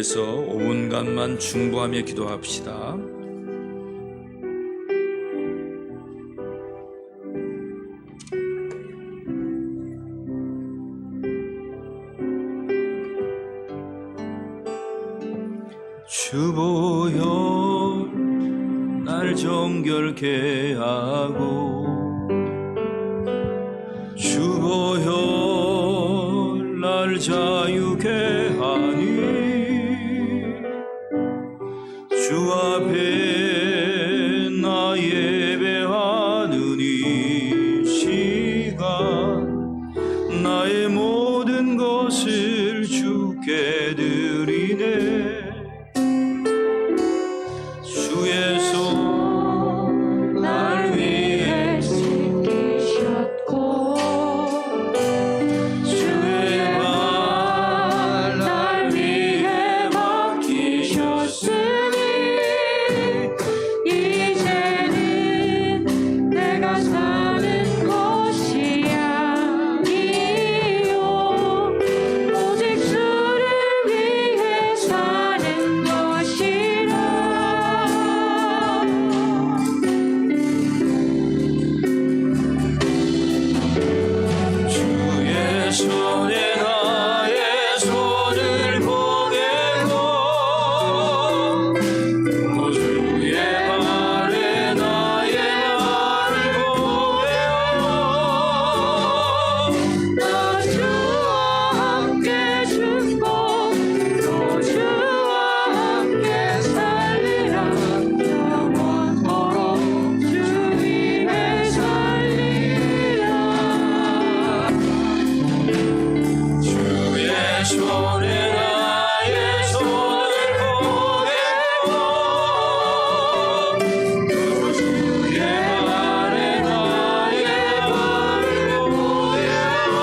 위해서 5분간만 중보하며 기도합시다. 주보여 날 정결케 하고, 주보여 날 자유케 하니, 주 앞에 나 예배하는 이 시간, 나의 모든 것을 주께 드리네. 주의 손 날 위해 씻기셨고, 주의 발 날 위해 맡기셨으니, 이제는 내가 사는 것이 아니요 오직 주를 위해 사는 것이라. 주의 손에 나의 손을 보내고, 주의 발에 나의 발을 보내어, 나 주와 함께 죽고 또 주와 함께 살리라. 영원토록 주 위에 살리라. 주의 손에 나의 손을 보내고, 또 주의 발에 나의 발을 보내어,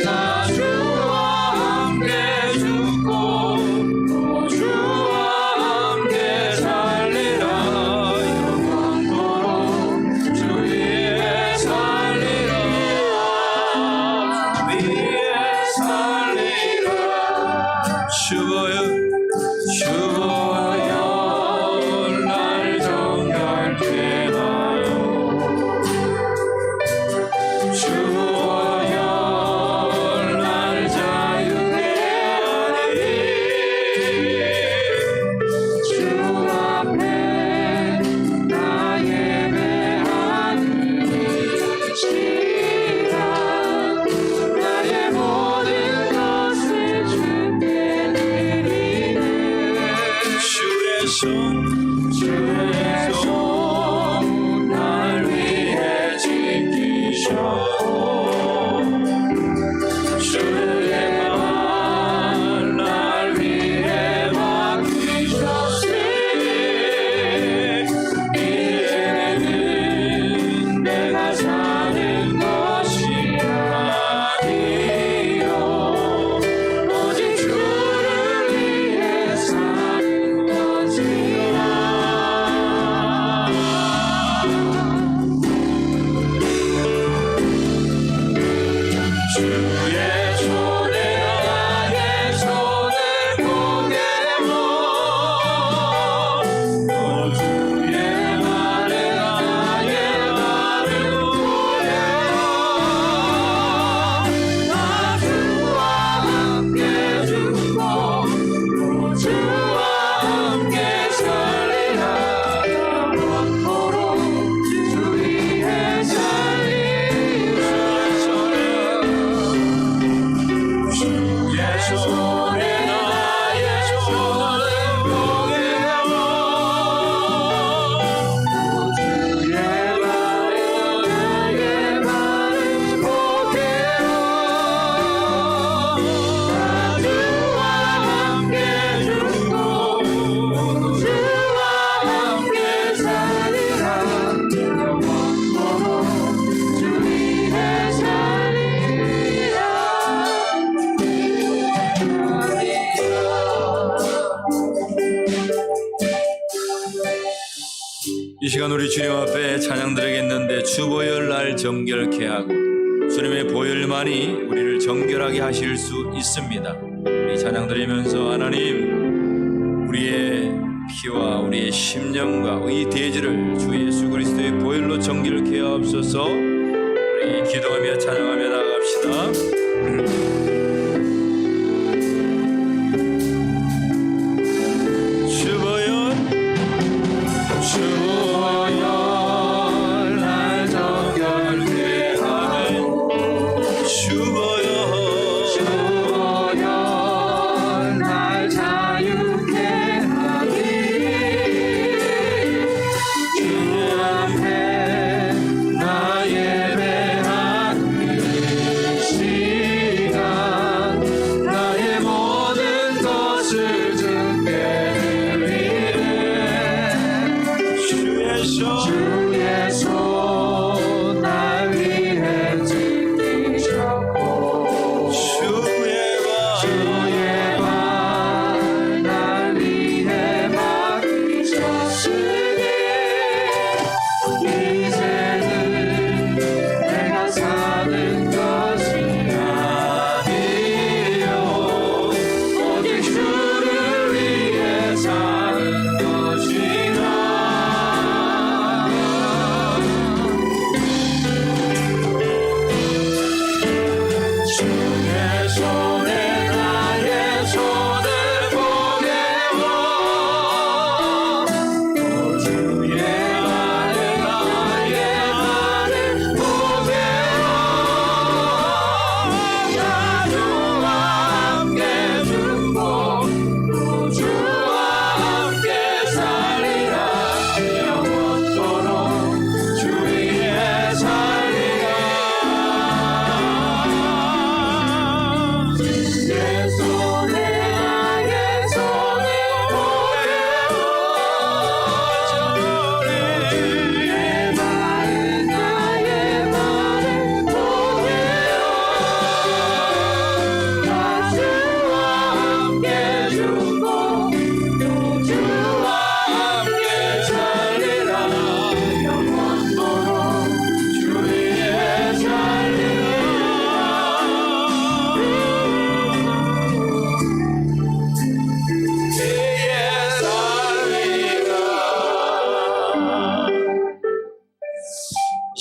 나 주와 함께 죽고 또 주와 함께 살리라. 영원토록 주 위에 살리라. 위에 살리라. 주여 주여 날 정결케 하여, 주여 날 자유케 하니, 주 앞에 나 예배하는 이 시간, 나의 모든 것을 주께 드리네. 주의 손 날 위해 지키셨고, 주의 발 날 위해 맡기셨으니, 이제는 내가 사는 것이 아니요 오직 주를 위해 사는 것이라. 주의 손에 나의 손을 보내고, 또 주의 발에 나의 발을 보내어, 나 주와 함께 죽고 또 주와 함께 살리라. 영원토록 주 위에 살리라. 주의 손에 나의 손을 보내고, 또 주의 발에 나의 발을 보내어, 나 주와 함께 죽고 또 주와 함께 살리라. 영원토록 주 위에 살리라. 이 시간 우리 주님 앞에 찬양 드리겠는데, 주 보혈 날 정결케 하고, 주님의 보혈만이 우리를 정결하게 하실 수 있습니다. 우리 찬양드리면서 하나님 우리의 피와 우리의 심령과 의 대지를 주 예수 그리스도의 보혈로 정결케 하옵소서. 우리 기도하며 찬양하며 나아갑시다.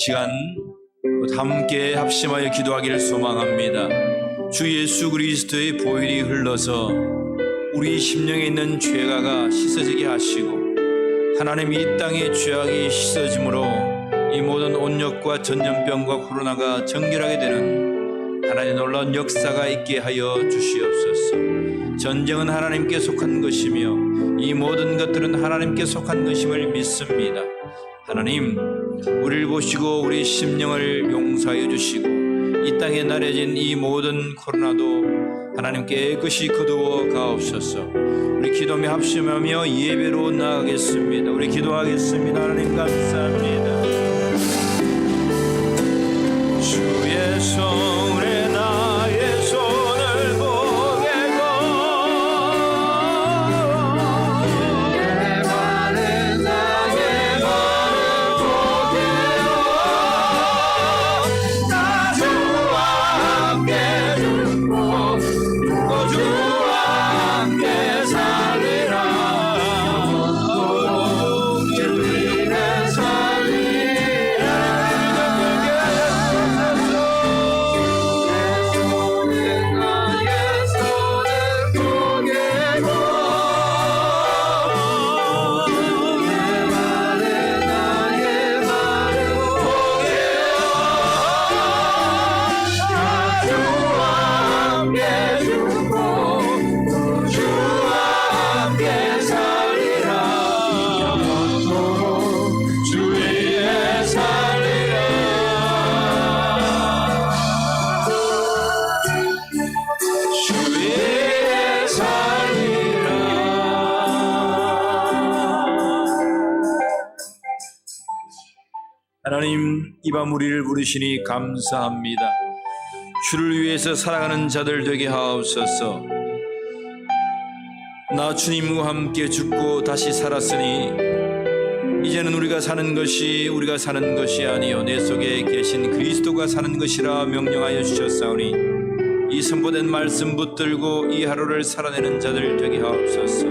시간 함께 합심하여 기도하기를 소망합니다. 주 예수 그리스도의 보혈이 흘러서 우리 심령에 있는 죄가가 씻어지게 하시고 하나님 이 땅의 죄악이 씻어짐으로 이 모든 온역과 전염병과 코로나가 정결하게 되는 하나님의 놀라운 역사가 있게 하여 주시옵소서. 전쟁은 하나님께 속한 것이며 이 모든 것들은 하나님께 속한 것임을 믿습니다. 하나님, 우리를 보시고 우리 심령을 용서하여 주시고 이 땅에 나려진 이 모든 코로나도 하나님 깨끗이 거두어 가옵소서. 우리 기도하며 합심하며 예배로 나아가겠습니다. 우리 기도하겠습니다. 하나님 감사합니다. 주의 손에 나의 손을 보게고 내 발에 나의 발을 보게요. 나 주와 함께 죽고 또 주와 함께 살리라. 주 위에 살리라. 하나님, 이 밤 우리를 부르시니 감사합니다. 주를 위해서 살아가는 자들 되게 하옵소서. 나 주님과 함께 죽고 다시 살았으니 이제는 우리가 사는 것이 아니요 내 속에 계신 그리스도가 사는 것이라 명령하여 주셨사오니 이 선포된 말씀 붙들고 이 하루를 살아내는 자들 되게 하옵소서.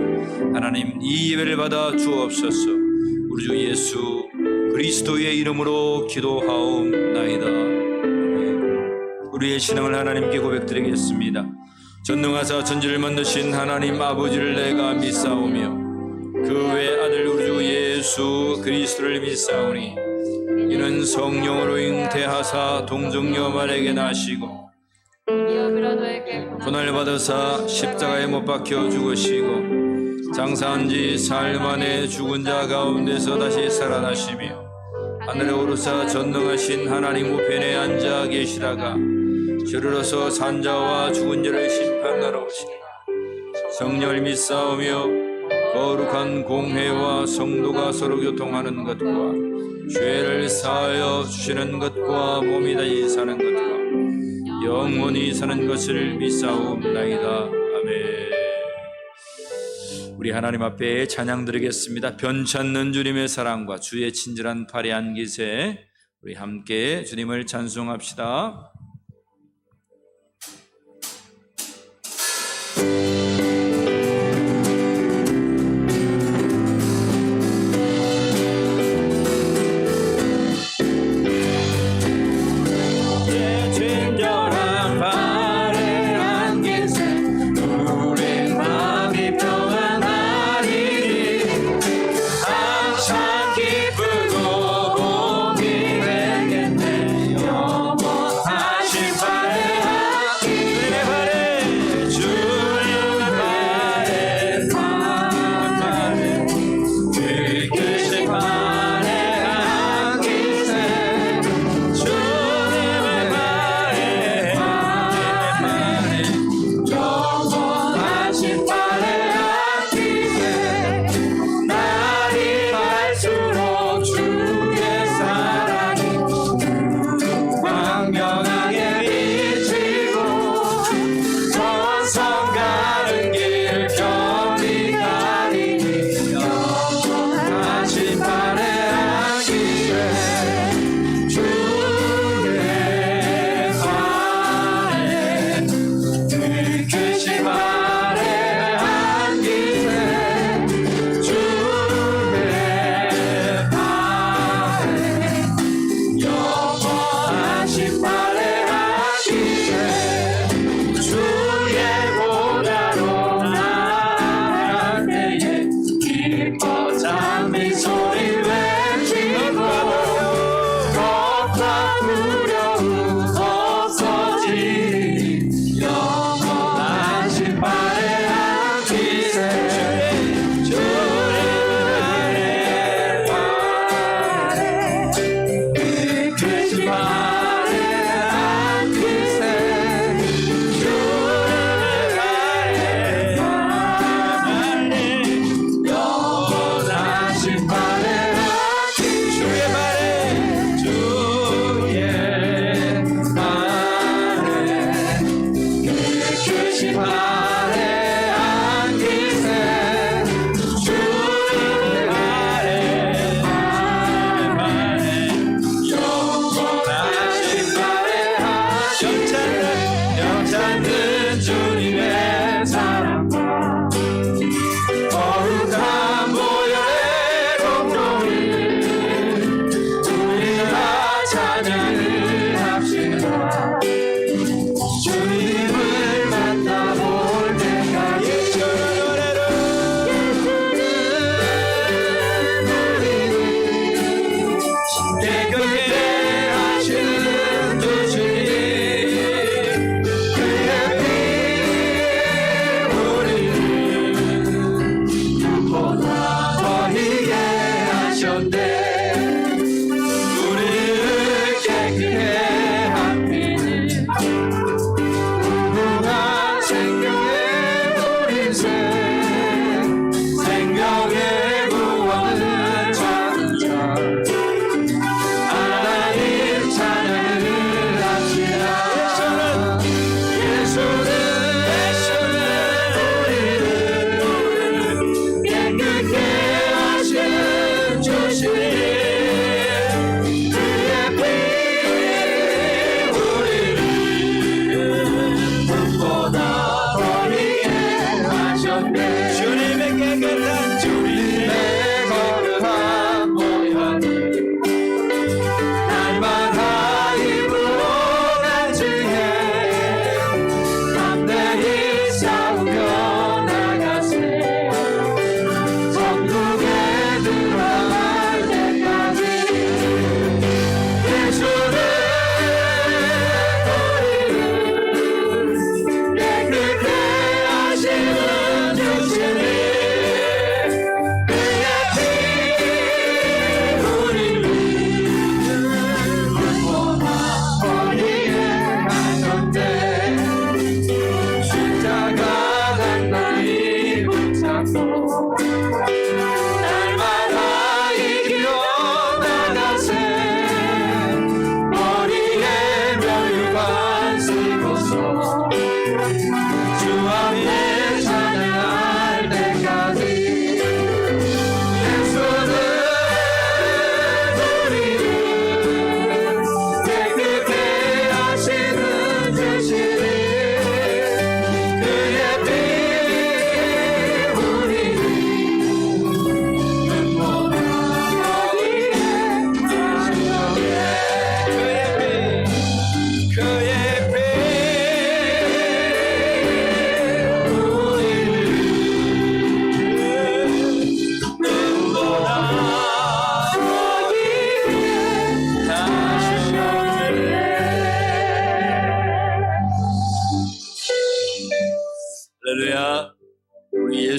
하나님, 이 예배를 받아 주옵소서. 우리 주 예수 그리스도의 이름으로 기도하옵나이다. 아멘. 우리의 신앙을 하나님께 고백드리겠습니다. 전능하사 천지를 만드신 하나님 아버지를 내가 믿사오며 그 외 아들 우리 주 예수 그리스도를 믿사오니 이는 성령으로 잉태하사 동정녀 마리아에게 나시고 고난을 받으사 십자가에 못 박혀 죽으시고 장사한 지 사흘 만에 죽은 자 가운데서 다시 살아나시며 하늘에 오르사 전능하신 하나님 우편에 앉아 계시다가 저리로서 산자와 죽은 자를 심판하러 오시리라. 성령을 믿사오며 거룩한 공회와 성도가 서로 교통하는 것과 죄를 사하여 주시는 것과 몸이 다시 사는 것과 영원히 사는 것을 믿사옵나이다. 아멘. 우리 하나님 앞에 찬양 드리겠습니다. 변찮는 주님의 사랑과 주의 친절한 팔에 안기세. 우리 함께 주님을 찬송합시다. 영원하신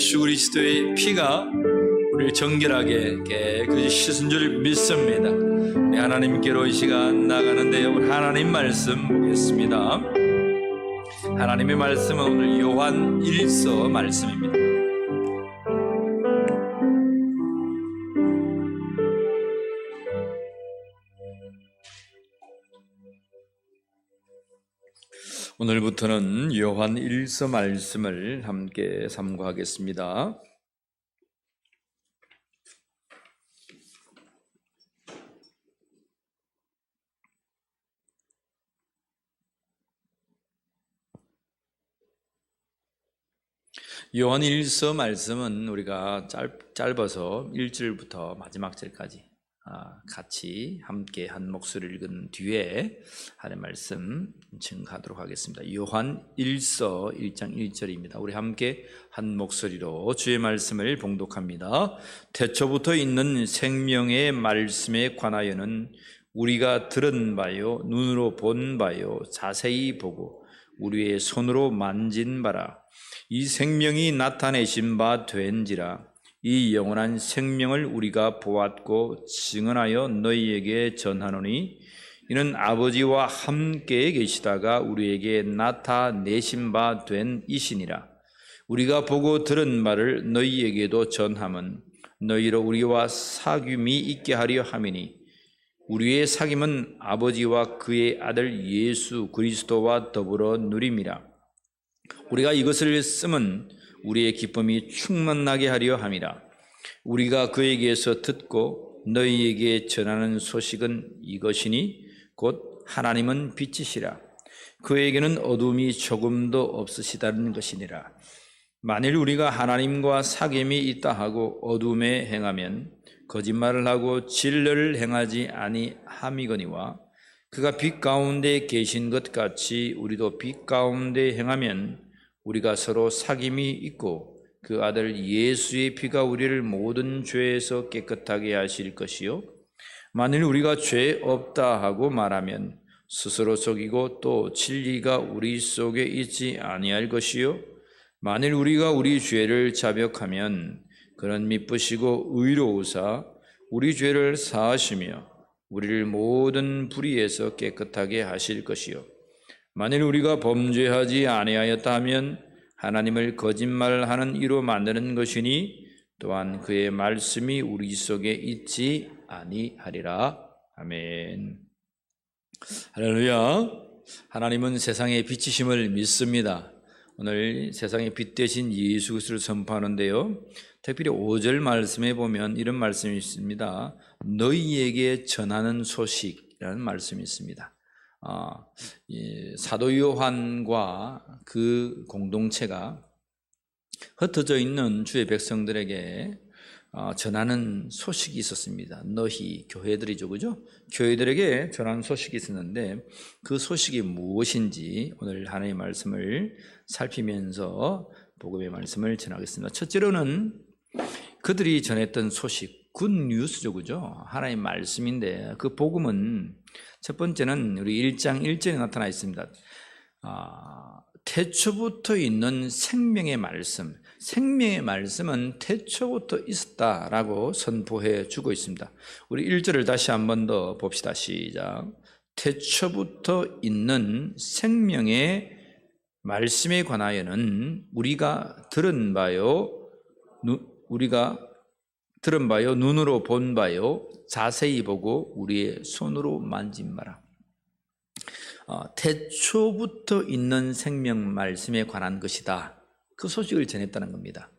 예수 그리스도의 피가 우리를 정결하게 깨끗이 씻은 줄 믿습니다. 우리 하나님께로 이 시간 나가는데요, 우리 하나님 말씀 보겠습니다. 하나님의 말씀은 오늘 요한 1서 말씀입니다. 오늘부터는 요한 1서 말씀을 함께 삼고하겠습니다. 요한 1서 말씀은 우리가 짧아서 1절부터 마지막 절까지 같이 함께 한 목소리를 읽은 뒤에 하나님의 말씀 증가하도록 하겠습니다. 요한 1서 1장 1절입니다. 우리 함께 한 목소리로 주의 말씀을 봉독합니다. 태초부터 있는 생명의 말씀에 관하여는 우리가 들은 바요, 눈으로 본 바요, 자세히 보고 우리의 손으로 만진 바라. 이 생명이 나타내신 바 된지라. 이 영원한 생명을 우리가 보았고 증언하여 너희에게 전하노니 이는 아버지와 함께 계시다가 우리에게 나타내신 바 된 이시니라. 우리가 보고 들은 말을 너희에게도 전함은 너희로 우리와 사귐이 있게 하려 함이니 우리의 사귐은 아버지와 그의 아들 예수 그리스도와 더불어 누림이라. 우리가 이것을 쓰면 우리의 기쁨이 충만나게 하려 함이라. 우리가 그에게서 듣고 너희에게 전하는 소식은 이것이니 곧 하나님은 빛이시라. 그에게는 어둠이 조금도 없으시다는 것이니라. 만일 우리가 하나님과 사귐이 있다 하고 어둠에 행하면 거짓말을 하고 진리를 행하지 아니함이거니와 그가 빛 가운데 계신 것 같이 우리도 빛 가운데 행하면 우리가 서로 사귐이 있고 그 아들 예수의 피가 우리를 모든 죄에서 깨끗하게 하실 것이요 만일 우리가 죄 없다 하고 말하면 스스로 속이고 또 진리가 우리 속에 있지 아니할 것이요 만일 우리가 우리 죄를 자백하면 그는 미쁘시고 의로우사 우리 죄를 사하시며 우리를 모든 불의에서 깨끗하게 하실 것이요 만일 우리가 범죄하지 아니하였다 하면 하나님을 거짓말하는 이로 만드는 것이니 또한 그의 말씀이 우리 속에 있지 아니하리라. 아멘. 할렐루야. 하나님은 세상의 빛이심을 믿습니다. 오늘 세상의 빛 대신 예수 그리스도를 선포하는데요, 특별히 5절 말씀에 보면 이런 말씀이 있습니다. 너희에게 전하는 소식이라는 말씀이 있습니다. 사도 요한과 그 공동체가 흩어져 있는 주의 백성들에게 전하는 소식이 있었습니다. 너희 교회들이죠, 그죠? 교회들에게 전하는 소식이 있었는데 그 소식이 무엇인지 오늘 하나님의 말씀을 살피면서 복음의 말씀을 전하겠습니다. 첫째로는 그들이 전했던 소식, 굿뉴스죠, 그죠? 하나님의 말씀인데 그 복음은 첫 번째는 우리 1장 1절에 나타나 있습니다. 태초부터 있는 생명의 말씀, 생명의 말씀은 태초부터 있었다라고 선포해 주고 있습니다. 우리 1절을 다시 한 번 더 봅시다. 시작. 태초부터 있는 생명의 말씀에 관하여는 우리가 들은 바요, 눈으로 본 바요, 자세히 보고 우리의 손으로 만진 바라. 태초부터 있는 생명 말씀에 관한 것이다. 그 소식을 전했다는 겁니다.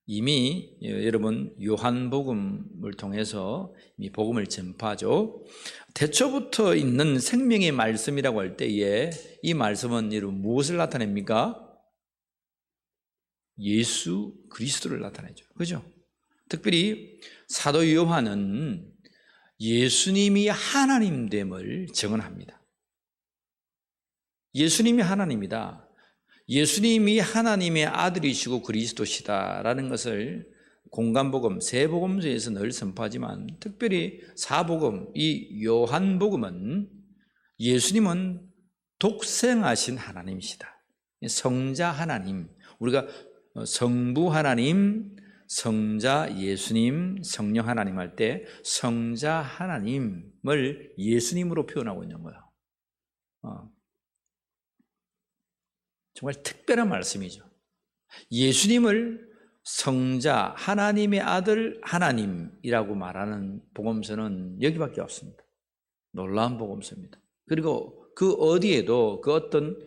이미 여러분 요한복음을 통해서 이미 복음을 전파하죠. 태초부터 있는 생명의 말씀이라고 할 때에 이 말씀은 여러분 무엇을 나타냅니까? 예수 그리스도를 나타내죠. 그죠? 특별히 사도 요한은 예수님이 하나님됨을 증언합니다. 예수님이 하나님이다. 예수님이 하나님의 아들이시고 그리스도시다라는 것을 공간복음, 세복음서에서 늘 선포하지만 특별히 사복음, 이 요한복음은 예수님은 독생하신 하나님이시다. 성자 하나님, 우리가 성부 하나님, 성자 예수님, 성령 하나님 할 때 성자 하나님을 예수님으로 표현하고 있는 거예요. 정말 특별한 말씀이죠. 예수님을 성자, 하나님의 아들 하나님이라고 말하는 복음서는 여기밖에 없습니다. 놀라운 복음서입니다. 그리고 그 어디에도 그 어떤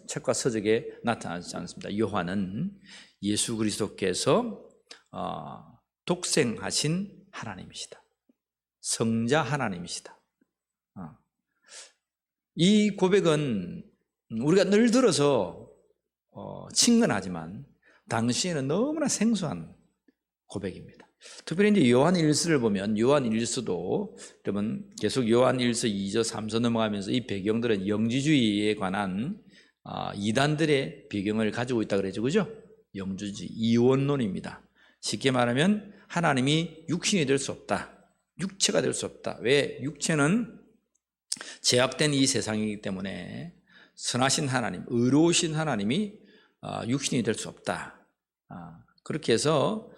책과 서적에 나타나지 않습니다. 요한은 예수 그리스도께서 독생하신 하나님이시다. 성자 하나님이시다. 이 고백은 우리가 늘 들어서 친근하지만 당시에는 너무나 생소한 고백입니다. 특별히 이제 요한 1서를 보면 요한 1서도 여러분 계속 요한 1서 2저 3서 넘어가면서 이 배경들은 영지주의에 관한 이단들의 배경을 가지고 있다 그러죠. 그죠? 영지주의 이원론입니다. 쉽게 말하면 하나님이 육신이 될 수 없다. 육체가 될 수 없다. 왜? 육체는 제약된 이 세상이기 때문에 선하신 하나님, 의로우신 하나님이 육신이 될 수 없다. 그렇게 해서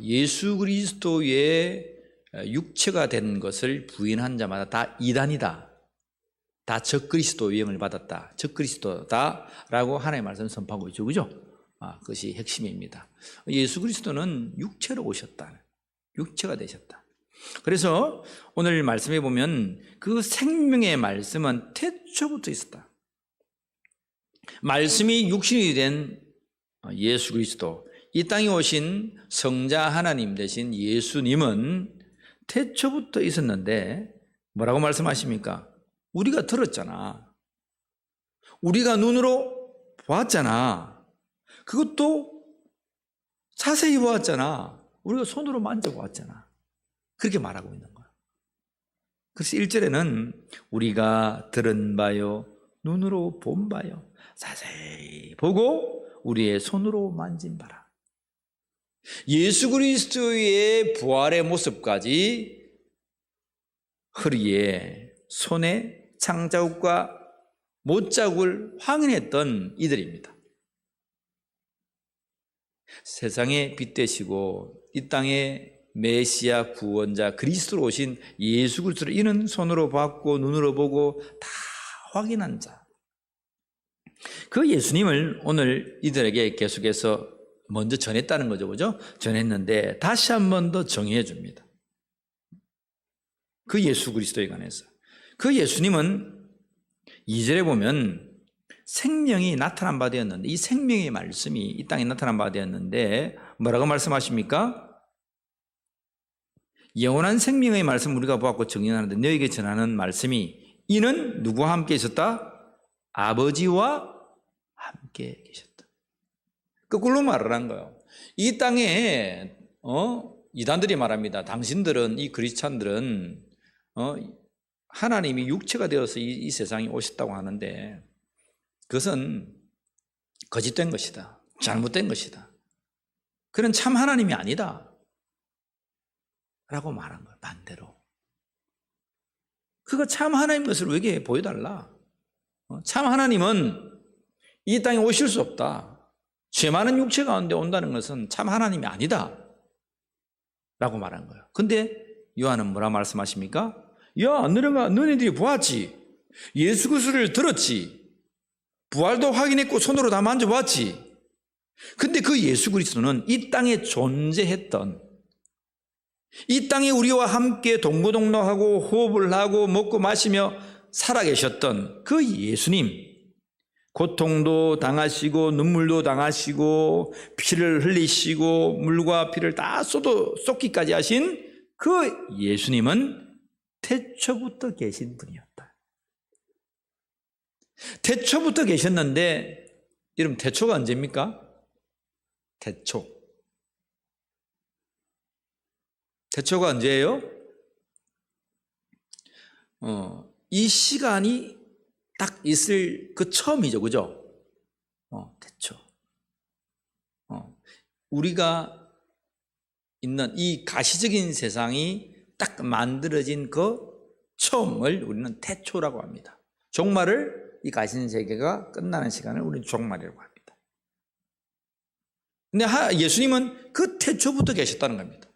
예수 그리스도의 육체가 된 것을 부인한 자마다 다 이단이다. 다 적그리스도 유형을 받았다. 적그리스도다 라고 하나님의 말씀을 선포하고 있죠. 그죠? 그것이 핵심입니다. 예수 그리스도는 육체로 오셨다. 육체가 되셨다. 그래서 오늘 말씀해 보면 그 생명의 말씀은 태초부터 있었다. 말씀이 육신이 된 예수 그리스도, 이 땅에 오신 성자 하나님 되신 예수님은 태초부터 있었는데 뭐라고 말씀하십니까? 우리가 들었잖아. 우리가 눈으로 보았잖아. 그것도 자세히 보았잖아. 우리가 손으로 만져보았잖아. 그렇게 말하고 있는 거야. 그래서 1절에는 우리가 들은 바요, 눈으로 본 바요, 자세히 보고 우리의 손으로 만진 바라. 예수 그리스도의 부활의 모습까지 허리에, 손에 창자국과 못자국을 확인했던 이들입니다. 세상의 빛 되시고 이 땅의 메시아 구원자 그리스도로 오신 예수 그리스도를 이는 손으로 봤고 눈으로 보고 다 확인한 자. 그 예수님을 오늘 이들에게 계속해서 먼저 전했다는 거죠. 그죠? 전했는데 다시 한 번 더 정의해 줍니다. 그 예수 그리스도에 관해서. 그 예수님은 2절에 보면 생명이 나타난 바 되었는데, 이 생명의 말씀이 이 땅에 나타난 바 되었는데 뭐라고 말씀하십니까? 영원한 생명의 말씀 우리가 보았고 정의하는데 너에게 전하는 말씀이 이는 누구와 함께 있었다? 아버지와 함께 계셨다. 거꾸로 말을 한 거예요. 이 땅에 이단들이 말합니다. 당신들은, 이 그리스찬들은 하나님이 육체가 되어서 이 세상에 오셨다고 하는데 그것은 거짓된 것이다. 잘못된 것이다. 그는 참 하나님이 아니다. 라고 말한 거예요. 반대로. 그거 참 하나님 것을 우리에게 보여달라. 참 하나님은 이 땅에 오실 수 없다. 죄 많은 육체 가운데 온다는 것은 참 하나님이 아니다. 라고 말한 거예요. 근데 요한은 뭐라 말씀하십니까? 야, 너네들이 보았지. 예수 그리스도를 들었지. 부활도 확인했고 손으로 다 만져봤지. 근데 그 예수 그리스도는 이 땅에 존재했던, 이 땅에 우리와 함께 동고동락하고 호흡을 하고 먹고 마시며 살아계셨던 그 예수님, 고통도 당하시고 눈물도 당하시고 피를 흘리시고 물과 피를 다 쏟기까지 하신 그 예수님은 태초부터 계신 분이었다. 태초부터 계셨는데 여러분 태초가 언제입니까? 태초가 언제예요? 이 시간이 딱 있을 그 처음이죠. 그죠? 태초. 우리가 있는 이 가시적인 세상이 딱 만들어진 그 처음을 우리는 태초라고 합니다. 종말을, 이 가시적인 세계가 끝나는 시간을 우리는 종말이라고 합니다. 근데 예수님은 그 태초부터 계셨다는 겁니다.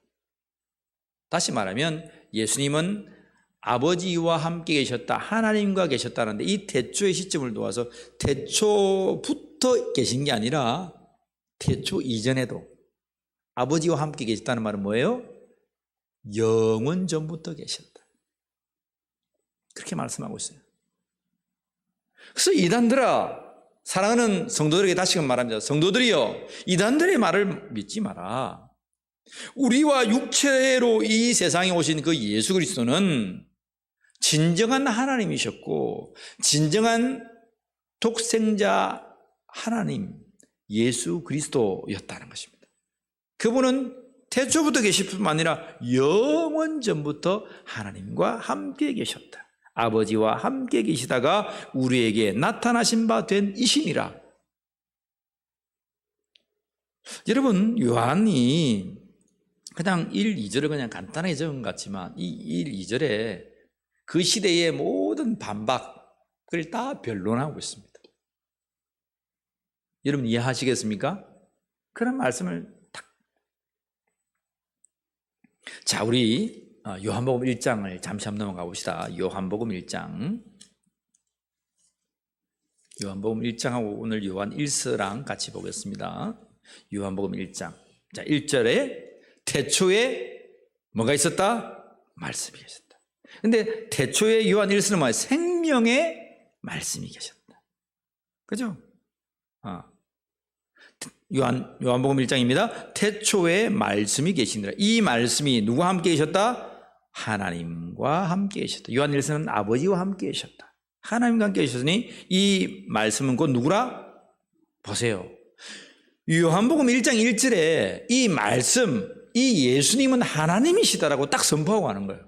다시 말하면 예수님은 아버지와 함께 계셨다, 하나님과 계셨다는데 이 태초의 시점을 놓아서 태초부터 계신 게 아니라 태초 이전에도 아버지와 함께 계셨다는 말은 뭐예요? 영원 전부터 계셨다. 그렇게 말씀하고 있어요. 그래서 이단들아, 사랑하는 성도들에게 다시금 말합니다. 성도들이여, 이단들의 말을 믿지 마라. 우리와 육체로 이 세상에 오신 그 예수 그리스도는 진정한 하나님이셨고 진정한 독생자 하나님 예수 그리스도였다는 것입니다. 그분은 태초부터 계실 뿐만 아니라 영원 전부터 하나님과 함께 계셨다. 아버지와 함께 계시다가 우리에게 나타나신 바 된 이신이라. 여러분, 요한이 그냥 1, 2절을 그냥 간단하게 적은 것 같지만 이 1, 2절에 그 시대의 모든 반박을 다 변론하고 있습니다. 여러분 이해하시겠습니까? 그런 말씀을 자, 우리 요한복음 1장을 잠시 한번 넘어가 봅시다. 요한복음 1장. 요한복음 1장하고 오늘 요한 1서랑 같이 보겠습니다. 요한복음 1장. 자, 1절에 태초에 뭐가 있었다? 말씀이 계셨다. 근데 태초에 요한 1서는 뭐야? 생명의 말씀이 계셨다. 그죠? 요한복음 1장입니다. 태초에 말씀이 계시니라. 이 말씀이 누구와 함께 계셨다? 하나님과 함께 계셨다. 요한 1서는 아버지와 함께 계셨다. 하나님과 함께 계셨으니 이 말씀은 곧 누구라? 보세요. 요한복음 1장 1절에 이 말씀, 이 예수님은 하나님이시다라고 딱 선포하고 하는 거예요.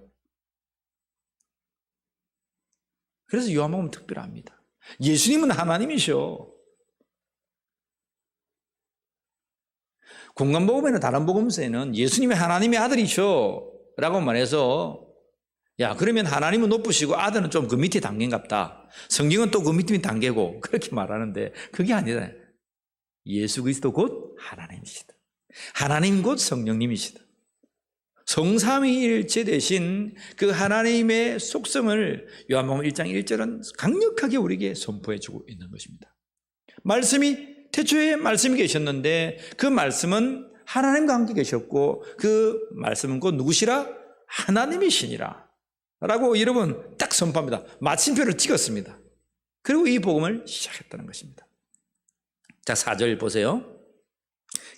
그래서 요한복음은 특별합니다. 예수님은 하나님이셔. 공관복음에는 다른 복음서에는 예수님이 하나님의 아들이셔 라고 말해서 야, 그러면 하나님은 높으시고 아들은 좀 그 밑에 단계인갑다. 성경은 또 그 밑에 단계고 그렇게 말하는데 그게 아니라 예수 그리스도 곧 하나님이시다. 하나님 곧 성령님이시다. 성삼위일체 되신 그 하나님의 속성을 요한복음 1장 1절은 강력하게 우리에게 선포해 주고 있는 것입니다. 말씀이 태초에 말씀이 계셨는데 그 말씀은 하나님과 함께 계셨고 그 말씀은 곧 누구시라? 하나님이시니라 라고 여러분 딱 선포합니다. 마침표를 찍었습니다. 그리고 이 복음을 시작했다는 것입니다. 자, 4절 보세요.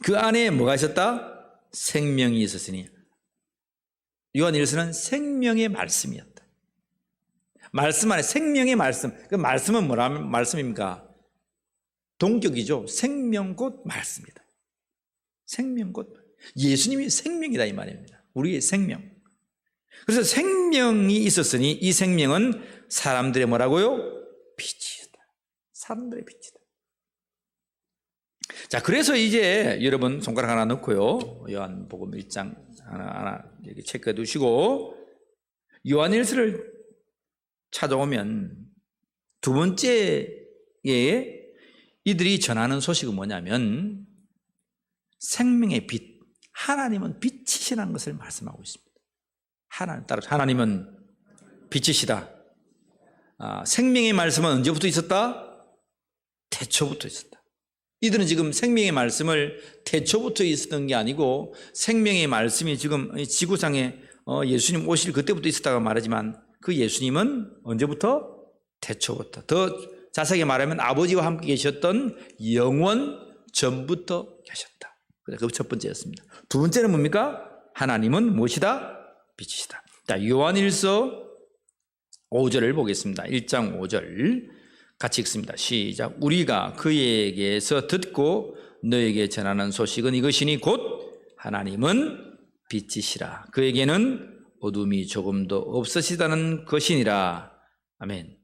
그 안에 뭐가 있었다? 생명이 있었으니. 요한 1서는 생명의 말씀이었다. 말씀 안에 생명의 말씀. 그 말씀은 뭐라는 말씀입니까? 동격이죠. 생명 곧 말씀이다. 생명 곧 예수님이 생명이다 이 말입니다. 우리의 생명. 그래서 생명이 있었으니 이 생명은 사람들의 뭐라고요? 빛이다. 사람들의 빛이다. 자, 그래서 이제 여러분 손가락 하나 넣고요. 요한복음 1장 하나 이렇게 체크해 두시고 요한 1서를 찾아오면 두 번째에 이들이 전하는 소식은 뭐냐면 생명의 빛, 하나님은 빛이시라는 것을 말씀하고 있습니다. 하나님은 빛이시다. 생명의 말씀은 언제부터 있었다? 태초부터 있었다. 이들은 지금 생명의 말씀을 태초부터 있었던 게 아니고 생명의 말씀이 지금 지구상에 예수님 오실 그때부터 있었다고 말하지만 그 예수님은 언제부터? 태초부터. 더 자세하게 말하면 아버지와 함께 계셨던 영원 전부터 계셨다. 그 첫 번째였습니다. 두 번째는 뭡니까? 하나님은 무엇이다? 빛이시다. 자, 요한 1서 5절을 보겠습니다. 1장 5절 같이 읽습니다. 시작. 우리가 그에게서 듣고 너에게 전하는 소식은 이것이니 곧 하나님은 빛이시라. 그에게는 어둠이 조금도 없으시다는 것이니라. 아멘.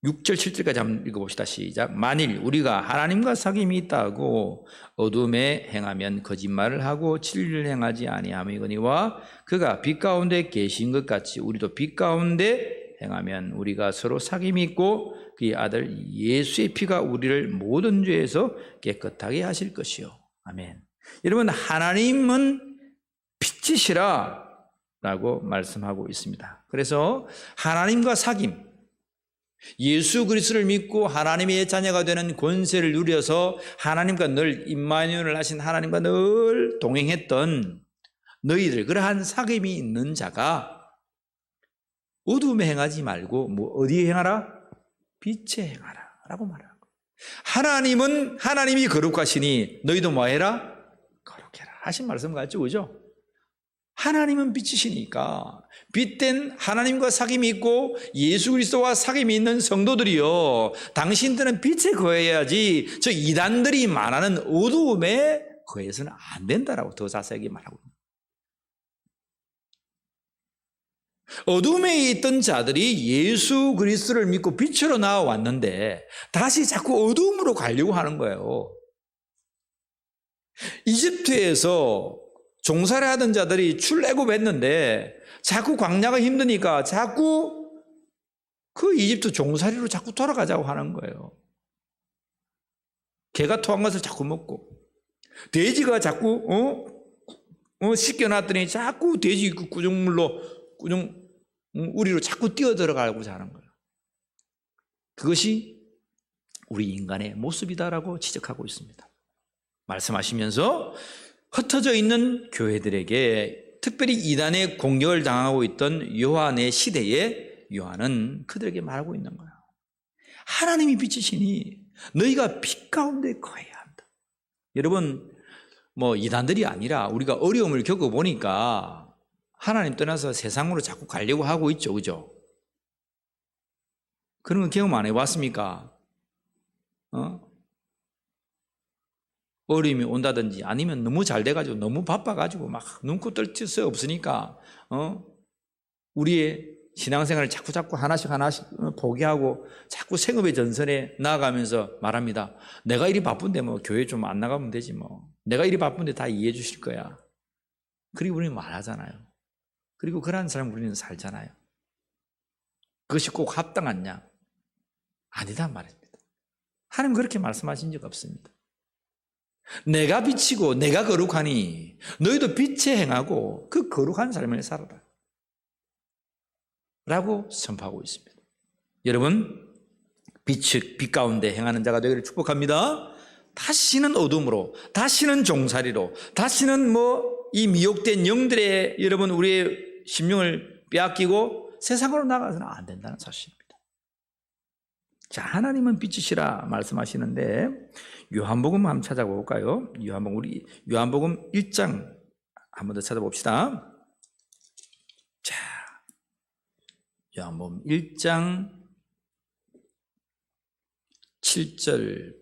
6절 7절까지 한번 읽어봅시다. 시작. 만일 우리가 하나님과 사귐이 있다고 어둠에 행하면 거짓말을 하고 진리를 행하지 아니함이거니와 그가 빛 가운데 계신 것 같이 우리도 빛 가운데 행하면 우리가 서로 사귐이 있고 그의 아들 예수의 피가 우리를 모든 죄에서 깨끗하게 하실 것이요. 아멘. 여러분, 하나님은 빛이시라 라고 말씀하고 있습니다. 그래서 하나님과 사귐, 예수 그리스도를 믿고 하나님의 자녀가 되는 권세를 누려서 하나님과 늘 임마누엘을 하신 하나님과 늘 동행했던 너희들, 그러한 사귐이 있는 자가 어둠에 행하지 말고 어디에 행하라? 빛에 행하라 라고 말하는 거예요. 하나님은 하나님이 거룩하시니 너희도 뭐 해라? 거룩해라 하신 말씀 같죠, 그죠? 하나님은 빛이시니까 빛된 하나님과 사귐이 있고 예수 그리스도와 사귐이 있는 성도들이요, 당신들은 빛에 거해야지 저 이단들이 말하는 어두움에 거해서는 안 된다라고 더 자세하게 말하고 있습니다. 어둠에 있던 자들이 예수 그리스도를 믿고 빛으로 나와왔는데 다시 자꾸 어둠으로 가려고 하는 거예요. 이집트에서 종살이 하던 자들이 출애굽했는데 자꾸 광야가 힘드니까 자꾸 그 이집트 종살이로 자꾸 돌아가자고 하는 거예요. 개가 토한 것을 자꾸 먹고, 돼지가 자꾸 씻겨놨더니 자꾸 돼지 그 우리로 자꾸 뛰어들어가고자 하는 거예요. 그것이 우리 인간의 모습이다라고 지적하고 있습니다. 말씀하시면서 흩어져 있는 교회들에게, 특별히 이단의 공격을 당하고 있던 요한의 시대에 요한은 그들에게 말하고 있는 거예요. 하나님이 빛이시니 너희가 빛 가운데 거해야 한다. 여러분, 이단들이 아니라 우리가 어려움을 겪어보니까 하나님 떠나서 세상으로 자꾸 가려고 하고 있죠, 그죠? 그런 거 경험 안 해봤습니까? 어려움이 온다든지 아니면 너무 잘 돼가지고 너무 바빠가지고 막 눈코 뜰 새 없으니까 우리의 신앙생활을 자꾸 하나씩 포기하고 자꾸 생업의 전선에 나아가면서 말합니다. 내가 일이 바쁜데 교회 좀 안 나가면 되지 내가 일이 바쁜데 다 이해해 주실 거야. 그리고 우리는 말하잖아요. 그리고 그러한 사람 우리는 살잖아요. 그것이 꼭 합당하냐? 아니다 말입니다. 하나님 그렇게 말씀하신 적 없습니다. 내가 빛이고 내가 거룩하니 너희도 빛에 행하고 그 거룩한 삶을 살아라 라고 선포하고 있습니다. 여러분, 빛 가운데 행하는 자가 되기를 축복합니다. 다시는 어둠으로, 다시는 종살이로, 다시는 이 미혹된 영들의 여러분 우리의 심령을 빼앗기고 세상으로 나가서는 안 된다는 사실입니다. 자, 하나님은 빛이시라 말씀하시는데 요한복음 한번 찾아볼까요? 요한복음 1장 한번 더 찾아봅시다. 자, 요한복음 1장 7절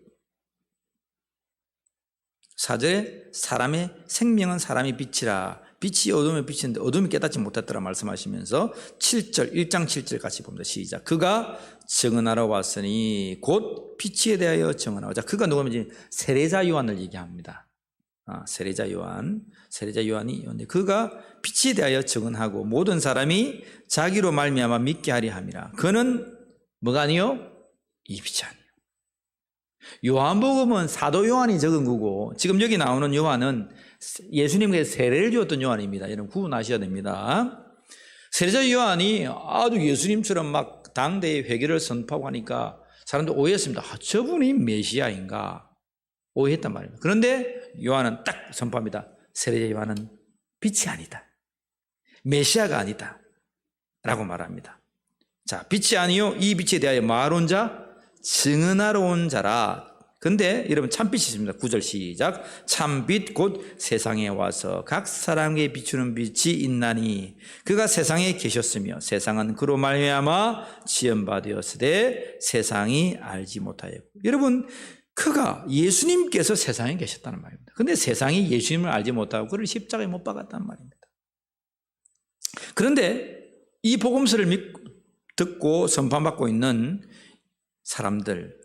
4절에 사람의 생명은 사람이 빛이라, 빛이 어둠에 비치는데 어둠이 깨닫지 못했더라 말씀하시면서 1장 7절 같이 봅니다. 시작. 그가 증언하러 왔으니 곧 빛에 대하여 증언하고. 자, 그가 누구면 세례자 요한을 얘기합니다. 세례자 요한이 그가 빛에 대하여 증언하고 모든 사람이 자기로 말미암아 믿게 하리 함이라. 그는 뭐가 아니요? 이 빛이 아니요. 요한복음은 사도 요한이 적은 거고 지금 여기 나오는 요한은 예수님께서 세례를 주었던 요한입니다. 여러분 구분하셔야 됩니다. 세례자 요한이 아주 예수님처럼 막 당대의 회개를 선포하고 하니까 사람들 오해했습니다. 저분이 메시아인가 오해했단 말입니다. 그런데 요한은 딱 선포합니다. 세례자 요한은 빛이 아니다, 메시아가 아니다 라고 말합니다. 자, 빛이 아니요 이 빛에 대하여 말할 온 자, 증언하러 온 자라. 근데 여러분 참빛이 있습니다. 9절 시작. 참빛 곧 세상에 와서 각 사람에게 비추는 빛이 있나니 그가 세상에 계셨으며 세상은 그로 말미암아 지음받으었으되 세상이 알지 못하였고. 여러분, 그가 예수님께서 세상에 계셨다는 말입니다. 근데 세상이 예수님을 알지 못하고 그를 십자가에 못 박았다는 말입니다. 그런데 이 복음서를 듣고 선포받고 있는 사람들,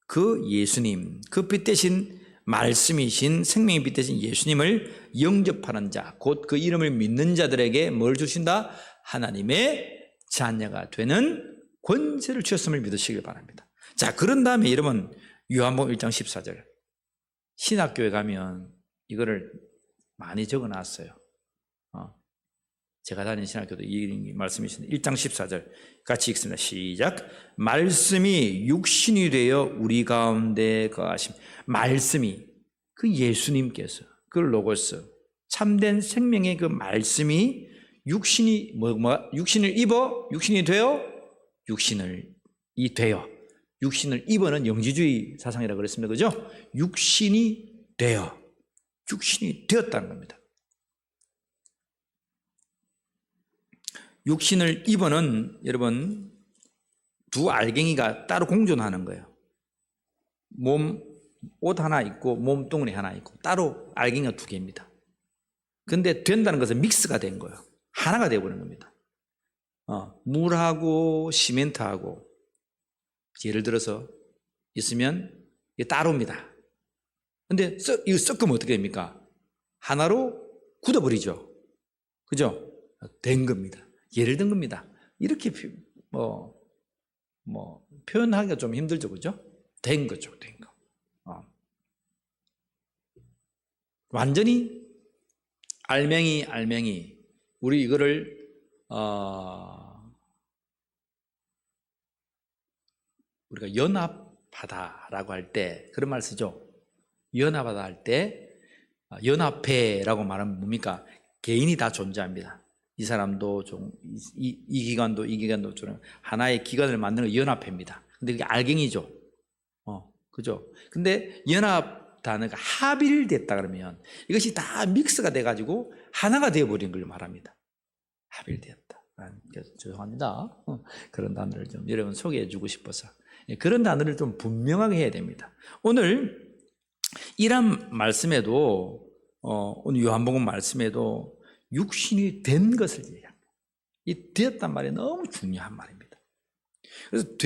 그 예수님, 그 빛 대신 말씀이신 생명의 빛 대신 예수님을 영접하는 자, 곧 그 이름을 믿는 자들에게 뭘 주신다? 하나님의 자녀가 되는 권세를 주셨음을 믿으시길 바랍니다. 자, 그런 다음에 여러분 요한복음 1장 14절 신학교에 가면 이거를 많이 적어놨어요. 제가 다니는 신학교도 이 말씀이 있습니다. 1장 14절 같이 읽습니다. 시작. 말씀이 육신이 되어 우리 가운데 거하심. 말씀이, 그 예수님께서, 그 로고스, 참된 생명의 그 말씀이 육신이 육신을 입어, 육신이 되어, 육신을 입어는 영지주의 사상이라고 그랬습니다. 그죠? 육신이 되었다는 겁니다. 육신을 입어는 여러분 두 알갱이가 따로 공존하는 거예요. 옷 하나 있고 몸뚱아리 하나 있고 따로 알갱이가 두 개입니다. 근데 된다는 것은 믹스가 된 거예요. 하나가 되어버린 겁니다. 물하고 시멘트하고 예를 들어서 있으면 이게 따로입니다. 근데 이거 섞으면 어떻게 됩니까? 하나로 굳어버리죠. 그죠? 된 겁니다. 예를 든 겁니다. 이렇게 표현하기가 좀 힘들죠. 그죠? 된 거죠. 된 거. 완전히 알맹이 우리 이거를 우리가 연합하다라고 할 때 그런 말 쓰죠. 연합하다 할 때 연합회라고 말하면 뭡니까? 개인이 다 존재합니다. 이 사람도 이 기관도 이 기관도 하나의 기관을 만드는 게 연합회입니다. 근데 그게 알갱이죠. 그죠? 근데 연합 단어가 합일됐다 그러면 이것이 다 믹스가 돼가지고 하나가 되어버린 걸 말합니다. 합일되었다. 죄송합니다. 그런 단어를 좀 여러분 소개해주고 싶어서 그런 단어를 좀 분명하게 해야 됩니다. 오늘 이런 말씀에도 오늘 요한복음 말씀에도 육신이 된 것을 얘기합니다. 이 되었단 말이 너무 중요한 말입니다. 그래서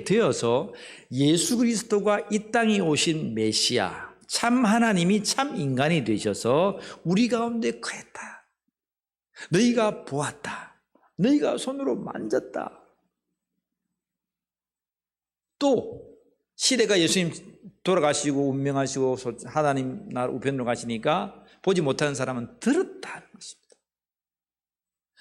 되어서 예수 그리스도가 이 땅에 오신 메시아, 참 하나님이 참 인간이 되셔서 우리 가운데 거했다. 너희가 보았다. 너희가 손으로 만졌다. 또 시대가 예수님 돌아가시고 운명하시고 하나님 나라 우편으로 가시니까 보지 못하는 사람은 들었다는 것입니다.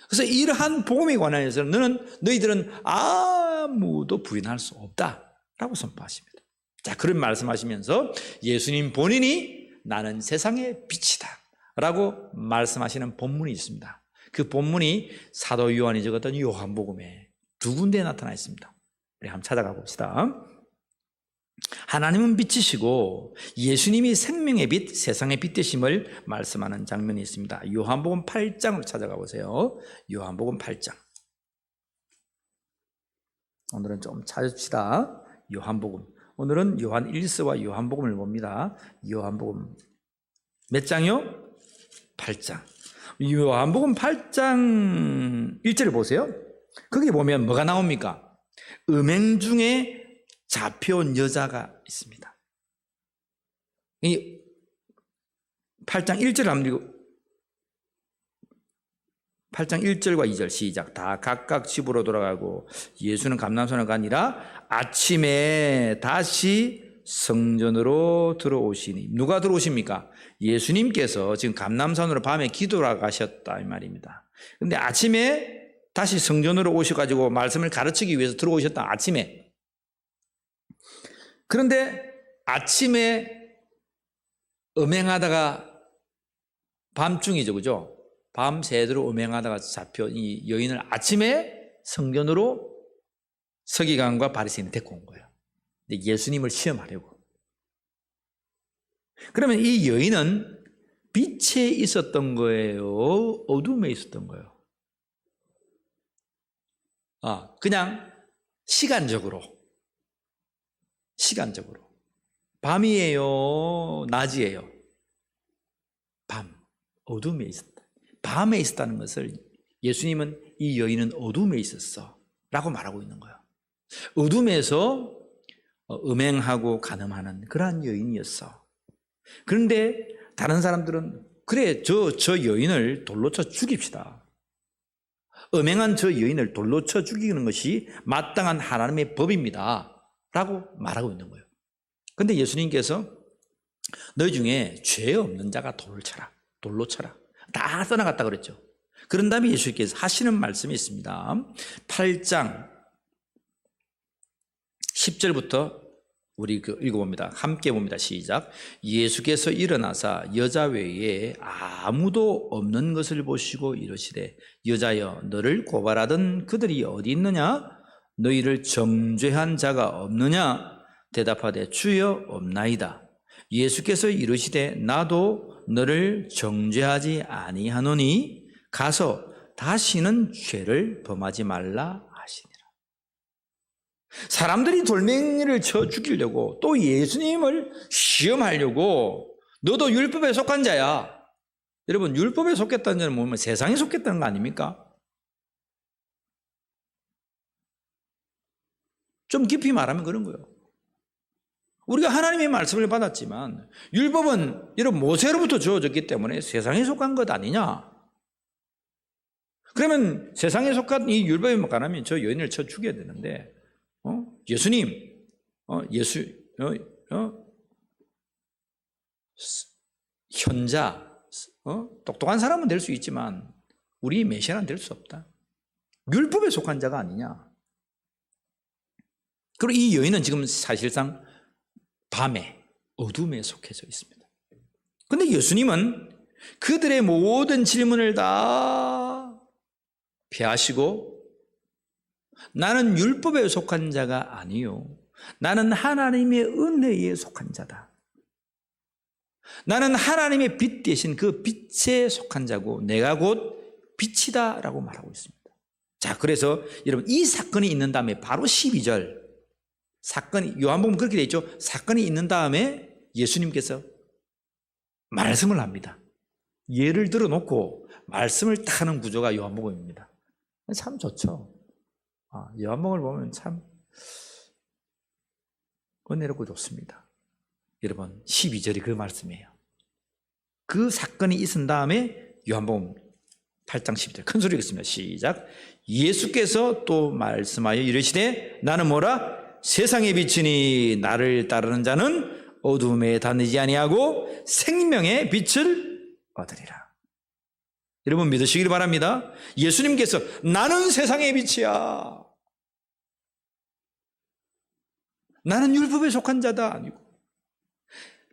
그래서 이러한 복음에 관하여서는 너희들은 아무도 부인할 수 없다라고 선포하십니다. 자, 그런 말씀하시면서 예수님 본인이 나는 세상의 빛이다 라고 말씀하시는 본문이 있습니다. 그 본문이 사도 요한이 적었던 요한복음에 두 군데에 나타나 있습니다. 우리 한번 찾아가 봅시다. 하나님은 빛이시고 예수님이 생명의 빛, 세상의 빛 되심을 말씀하는 장면이 있습니다. 요한복음 8장으로 찾아가 보세요. 요한복음 8장. 오늘은 좀 찾읍시다. 요한복음. 오늘은 요한 1서와 요한복음을 봅니다. 요한복음 몇 장이요? 8장. 요한복음 8장 1절을 보세요. 거기 보면 뭐가 나옵니까? 음행 중에 잡혀온 여자가 있습니다. 이 8장 1절을 한번 읽고 8장 1절과 2절 시작. 다 각각 집으로 돌아가고 예수는 감람산을 가니라 아침에 다시 성전으로 들어오시니. 누가 들어오십니까? 예수님께서 지금 감람산으로 밤에 기도하러 가셨다 이 말입니다. 근데 아침에 다시 성전으로 오셔가지고 말씀을 가르치기 위해서 들어오셨다. 아침에. 그런데 아침에 음행하다가 밤중이죠. 그죠? 밤새도록 음행하다가 잡혀 이 여인을 아침에 성전으로 서기관과 바리새인이 데리고 온 거예요. 근데 예수님을 시험하려고. 그러면 이 여인은 빛에 있었던 거예요? 어둠에 있었던 거예요? 그냥 시간적으로. 밤이에요? 낮이에요? 밤. 어둠에 있었다. 밤에 있었다는 것을 예수님은 이 여인은 어둠에 있었어 라고 말하고 있는 거예요. 어둠에서 음행하고 간음하는 그러한 여인이었어. 그런데 다른 사람들은 그래 저 여인을 돌로 쳐 죽입시다. 음행한 저 여인을 돌로 쳐 죽이는 것이 마땅한 하나님의 법입니다 라고 말하고 있는 거예요. 그런데 예수님께서 너희 중에 죄 없는 자가 돌로 쳐라. 다 떠나갔다 그랬죠. 그런 다음에 예수께서 하시는 말씀이 있습니다. 8장 10절부터 우리 읽어봅니다. 함께 봅니다. 시작. 예수께서 일어나사 여자 외에 아무도 없는 것을 보시고 이르시되 여자여 너를 고발하던 그들이 어디 있느냐? 너희를 정죄한 자가 없느냐? 대답하되 주여 없나이다. 예수께서 이르시되 나도 너를 정죄하지 아니하노니 가서 다시는 죄를 범하지 말라 하시니라. 사람들이 돌멩이를 쳐 죽이려고 또 예수님을 시험하려고 너도 율법에 속한 자야. 여러분, 율법에 속했다는 자는 뭐면 세상에 속했다는 거 아닙니까? 좀 깊이 말하면 그런 거예요. 우리가 하나님의 말씀을 받았지만 율법은 여러분 모세로부터 주어졌기 때문에 세상에 속한 것 아니냐? 그러면 세상에 속한 이 율법에 가면 저 여인을 쳐 죽여야 되는데 예수님 현자 똑똑한 사람은 될 수 있지만 우리 메시아는 될 수 없다. 율법에 속한 자가 아니냐? 그리고 이 여인은 지금 사실상 밤에 어둠에 속해져 있습니다. 그런데 예수님은 그들의 모든 질문을 다 피하시고 나는 율법에 속한 자가 아니요 나는 하나님의 은혜에 속한 자다. 나는 하나님의 빛 대신 그 빛에 속한 자고 내가 곧 빛이다 라고 말하고 있습니다. 자, 그래서 여러분 이 사건이 있는 다음에 바로 12절 사건이 요한복음 그렇게 되어 있죠. 사건이 있는 다음에 예수님께서 말씀을 합니다. 예를 들어놓고 말씀을 딱 하는 구조가 요한복음입니다. 참 좋죠. 요한복음을 보면 참 은혜롭고 좋습니다. 여러분 12절이 그 말씀이에요. 그 사건이 있은 다음에 요한복음 8장 12절 큰 소리로 읽겠습니다. 시작. 예수께서 또 말씀하여 이르시되 나는 뭐라? 세상의 빛이니 나를 따르는 자는 어둠에 다니지 아니하고 생명의 빛을 얻으리라. 여러분 믿으시길 바랍니다. 예수님께서 나는 세상의 빛이야. 나는 율법에 속한 자다 아니고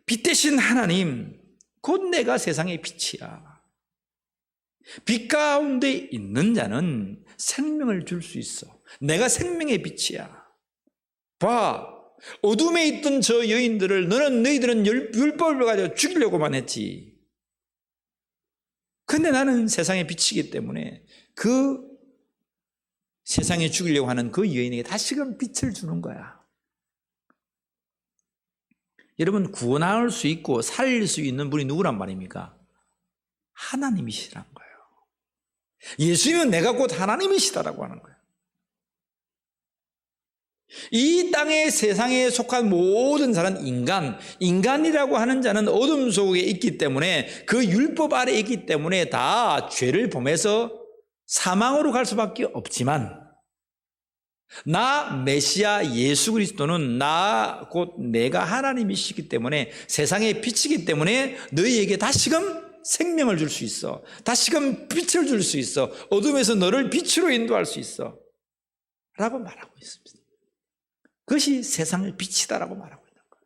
빛 대신 하나님 곧 내가 세상의 빛이야. 빛 가운데 있는 자는 생명을 줄 수 있어. 내가 생명의 빛이야. 봐, 어둠에 있던 저 여인들을 너희들은 율법을 가지고 죽이려고만 했지. 근데 나는 세상의 빛이기 때문에 그 세상에 죽이려고 하는 그 여인에게 다시금 빛을 주는 거야. 여러분 구원할 수 있고 살릴 수 있는 분이 누구란 말입니까? 하나님이시란 거예요. 예수님은 내가 곧 하나님이시다라고 하는 거예요. 이 땅의 세상에 속한 모든 사람 인간이라고 하는 자는 어둠 속에 있기 때문에 그 율법 아래 있기 때문에 다 죄를 범해서 사망으로 갈 수밖에 없지만 나 메시아 예수 그리스도는 나 곧 내가 하나님이시기 때문에 세상의 빛이기 때문에 너희에게 다시금 생명을 줄 수 있어. 다시금 빛을 줄 수 있어. 어둠에서 너를 빛으로 인도할 수 있어 라고 말하고 있습니다. 그것이 세상의 빛이다라고 말하고 있는 거예요.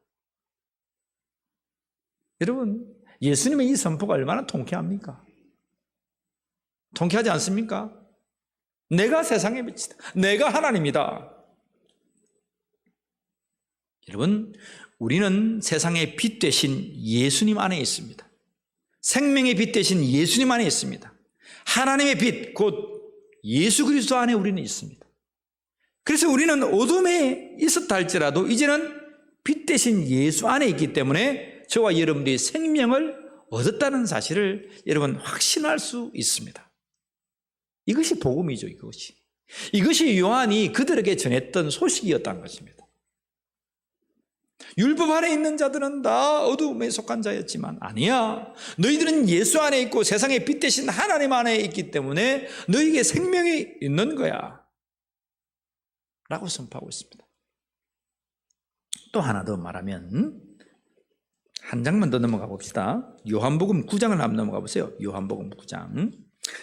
여러분 예수님의 이 선포가 얼마나 통쾌합니까? 통쾌하지 않습니까? 내가 세상의 빛이다. 내가 하나님이다. 여러분 우리는 세상의 빛 대신 예수님 안에 있습니다. 생명의 빛 대신 예수님 안에 있습니다. 하나님의 빛 곧 예수 그리스도 안에 우리는 있습니다. 그래서 우리는 어둠에 있었다 할지라도 이제는 빛 대신 예수 안에 있기 때문에 저와 여러분들이 생명을 얻었다는 사실을 여러분 확신할 수 있습니다. 이것이 복음이죠. 이것이 요한이 그들에게 전했던 소식이었다는 것입니다. 율법 안에 있는 자들은 다 어둠에 속한 자였지만 아니야. 너희들은 예수 안에 있고 세상의 빛 대신 하나님 안에 있기 때문에 너희에게 생명이 있는 거야 라고 선포하고 있습니다. 또 하나 더 말하면 한 장만 더 넘어가 봅시다. 요한복음 9장을 한번 넘어가 보세요. 요한복음 9장.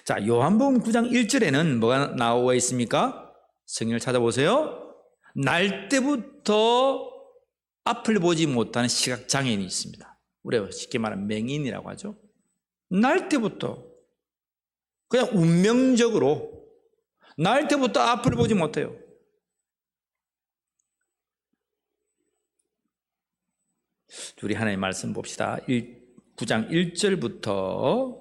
자, 요한복음 9장 1절에는 뭐가 나와 있습니까? 성경을 찾아보세요. 날 때부터 앞을 보지 못하는 시각장애인이 있습니다. 우리가 쉽게 말하면 맹인이라고 하죠. 날 때부터 그냥 운명적으로 날 때부터 앞을 보지 못해요. 우리 하나님의 말씀 봅시다. 9장 1절부터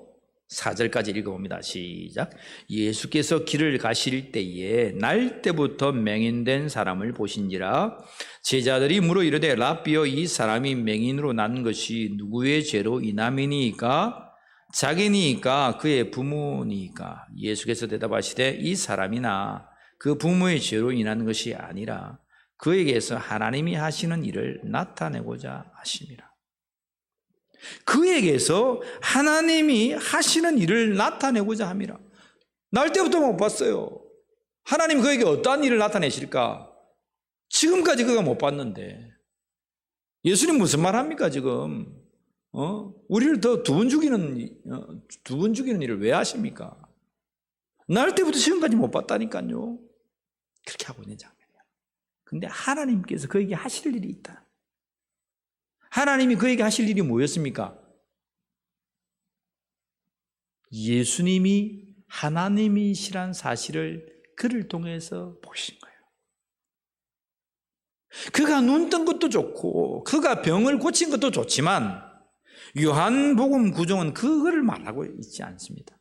4절까지 읽어봅니다. 시작. 예수께서 길을 가실 때에 날 때부터 맹인된 사람을 보신지라. 제자들이 물어 이르되 라삐여, 이 사람이 맹인으로 난 것이 누구의 죄로 인함이니까? 자기니까 그의 부모니까? 예수께서 대답하시되 이 사람이나 그 부모의 죄로 인한 것이 아니라 그에게서 하나님이 하시는 일을 나타내고자 하심이라. 그에게서 하나님이 하시는 일을 나타내고자 함이라. 날 때부터 못 봤어요. 하나님 그에게 어떠한 일을 나타내실까? 지금까지 그가 못 봤는데 예수님 무슨 말 합니까 지금? 우리를 더 두 번 죽이는 일을 왜 하십니까? 날 때부터 지금까지 못 봤다니까요. 그렇게 하고 있는 장면이야. 근데 하나님께서 그에게 하실 일이 있다. 하나님이 그에게 하실 일이 뭐였습니까? 예수님이 하나님이시란 사실을 그를 통해서 보신 거예요. 그가 눈 뜬 것도 좋고 그가 병을 고친 것도 좋지만 요한복음 9장은 그거를 말하고 있지 않습니다.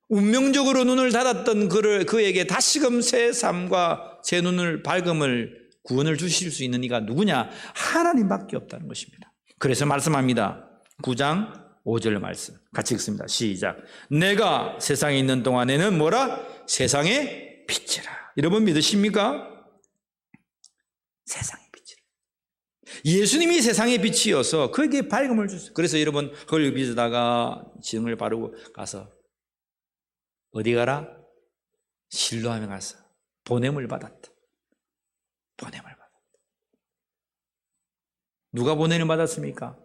운명적으로 눈을 닫았던 그에게 다시금 새 삶과 새 눈을 밝음을 구원을 주실 수 있는 이가 누구냐? 하나님밖에 없다는 것입니다. 그래서 말씀합니다. 9장 5절 말씀 같이 읽습니다. 시작. 내가 세상에 있는 동안에는 뭐라? 세상의 빛이라. 여러분 믿으십니까? 세상의 빛이라. 예수님이 세상의 빛이어서 그에게 밝음을 주세요. 그래서 여러분 헐 빚에다가 지능을 바르고 가서 어디 가라? 실로암에 가서 보냄을 받았다. 보냄을 받았다. 누가 보냄을 받았습니까?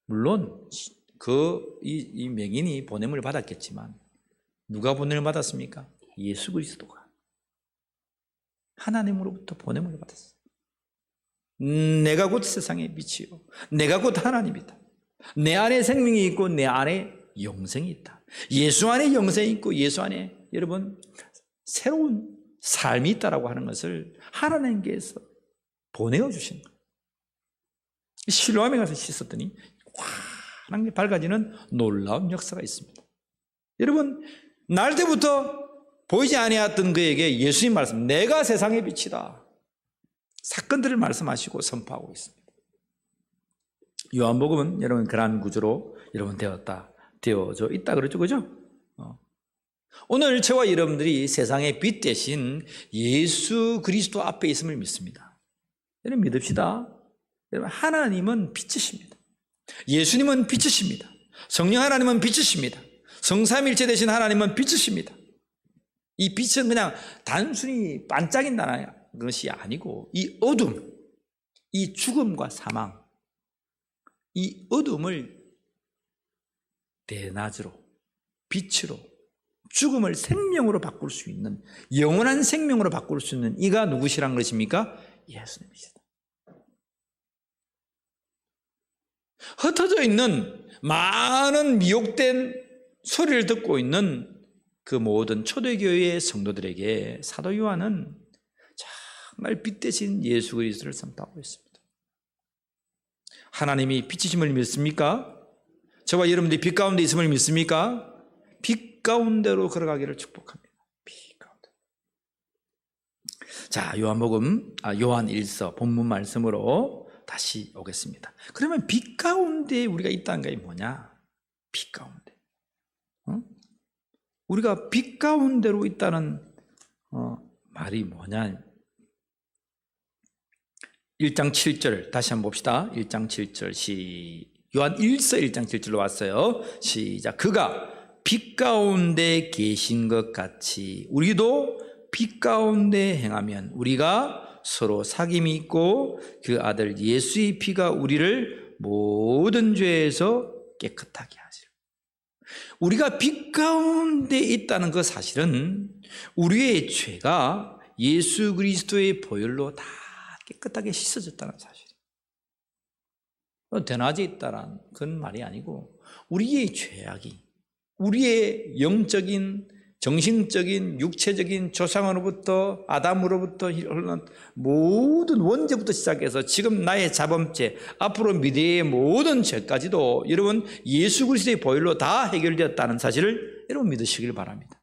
물론 이 맹인이 보냄을 받았겠지만 누가 보냄을 받았습니까? 예수 그리스도가 하나님으로부터 보냄을 받았어요. 내가 곧 세상의 빛이요 내가 곧 하나님이다. 내 안에 생명이 있고 내 안에 영생이 있다. 예수 안에 영생이 있고 예수 안에 여러분 새로운 삶이 있다라고 하는 것을 하나님께서 보내어 주신 거예요. 실로암에 가서 씻었더니 환한 게 밝아지는 놀라운 역사가 있습니다. 여러분 날 때부터 보이지 아니했던 그에게 예수님 말씀 내가 세상의 빛이다. 사건들을 말씀하시고 선포하고 있습니다. 요한복음은 여러분 그러한 구조로 여러분 되어져 있다 그러죠, 그죠? 오늘 저와 여러분들이 세상의 빛 대신 예수 그리스도 앞에 있음을 믿습니다. 여러분 믿읍시다. 여러분 하나님은 빛이십니다. 예수님은 빛이십니다. 성령 하나님은 빛이십니다. 성삼일체 되신 하나님은 빛이십니다. 이 빛은 그냥 단순히 반짝인다는 것이 아니고 이 어둠, 이 죽음과 사망, 이 어둠을 대낮으로 빛으로 죽음을 생명으로 바꿀 수 있는 영원한 생명으로 바꿀 수 있는 이가 누구시란 것입니까? 예수님이시다. 흩어져 있는 많은 미혹된 소리를 듣고 있는 그 모든 초대교회의 성도들에게 사도 요한은 정말 빛 대신 예수 그리스도를 선포하고 있습니다. 하나님이 빛이심을 믿습니까? 저와 여러분들이 빛 가운데 있음을 믿습니까? 빛 가운데로 걸어가기를 축복합니다. 빛 가운데. 자, 요한 1서 본문 말씀으로 다시 오겠습니다. 그러면 빛 가운데 우리가 있다는 게 뭐냐? 빛 가운데. 우리가 빛 가운데로 있다는 말이 뭐냐? 1장 7절 다시 한번 봅시다. 1장 7절 요한 1서 1장 7절로 왔어요. 시작. 그가 빛 가운데 계신 것 같이 우리도 빛 가운데 행하면 우리가 서로 사귐이 있고 그 아들 예수의 피가 우리를 모든 죄에서 깨끗하게 하시라. 우리가 빛 가운데 있다는 그 사실은 우리의 죄가 예수 그리스도의 보혈로 다 깨끗하게 씻어졌다는 사실이에요. 대낮에 있다란 그런 말이 아니고 우리의 죄악이 우리의 영적인 정신적인 육체적인 조상으로부터 아담으로부터 흘러난 모든 원죄부터 시작해서 지금 나의 자범죄 앞으로 미래의 모든 죄까지도 여러분 예수 그리스도의 보혈로 다 해결되었다는 사실을 여러분 믿으시길 바랍니다.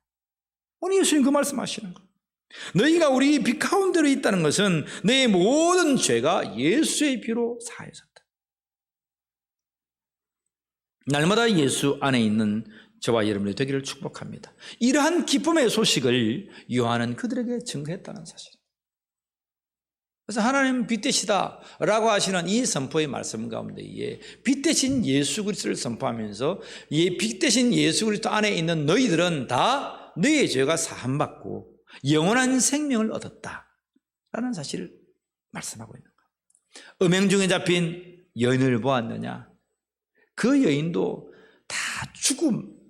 오늘 예수님 그 말씀하시는 거예요. 너희가 우리 빛 가운데로 있다는 것은 너의 모든 죄가 예수의 피로 사해졌다. 날마다 예수 안에 있는 저와 여러분이 되기를 축복합니다. 이러한 기쁨의 소식을 요한은 그들에게 증거했다는 사실. 그래서 하나님 빛 되시다 라고 하시는 이 선포의 말씀 가운데에 빛 되신 예수 그리스도를 선포하면서 빛 되신 예수 그리스도 안에 있는 너희들은 다 너희의 죄가 사함받고 영원한 생명을 얻었다라는 사실을 말씀하고 있는 거예요. 음행 중에 잡힌 여인을 보았느냐? 그 여인도 다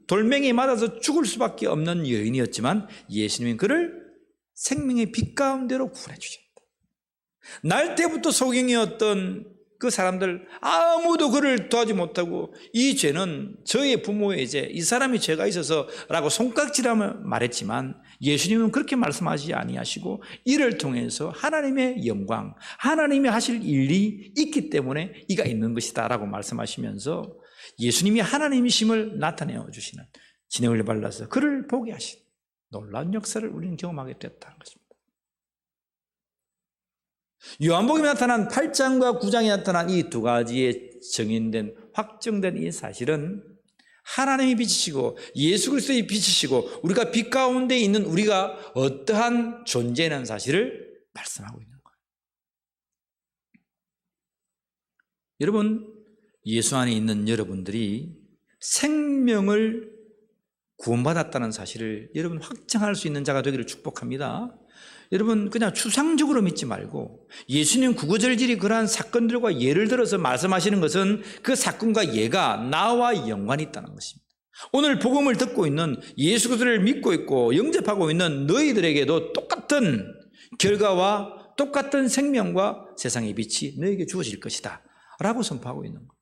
돌멩이에 맞아서 죽을 수밖에 없는 여인이었지만 예수님은 그를 생명의 빛 가운데로 구원해 주셨다. 날 때부터 소경이었던 그 사람들 아무도 그를 도와주지 못하고 이 죄는 저의 부모의 죄, 이 사람이 죄가 있어서 라고 손깍지라며 말했지만 예수님은 그렇게 말씀하지 아니하시고 이를 통해서 하나님의 영광, 하나님이 하실 일이 있기 때문에 이가 있는 것이다 라고 말씀하시면서 예수님이 하나님이심을 나타내어 주시는 진행을 발라서 그를 보게 하신 놀라운 역사를 우리는 경험하게 됐다는 것입니다. 요한복음에 나타난 8장과 9장에 나타난 이 두 가지의 정인된 확정된 이 사실은 하나님이 빛이시고 예수 그리스도의 빛이시고 우리가 빛 가운데 있는 우리가 어떠한 존재라는 사실을 말씀하고 있는 거예요. 여러분, 예수 안에 있는 여러분들이 생명을 구원받았다는 사실을 여러분 확증할 수 있는 자가 되기를 축복합니다. 여러분 그냥 추상적으로 믿지 말고 예수님 구구절절히 그러한 사건들과 예를 들어서 말씀하시는 것은 그 사건과 예가 나와 연관이 있다는 것입니다. 오늘 복음을 듣고 있는 예수 그리스도를 믿고 있고 영접하고 있는 너희들에게도 똑같은 결과와 똑같은 생명과 세상의 빛이 너에게 주어질 것이다 라고 선포하고 있는 거예요.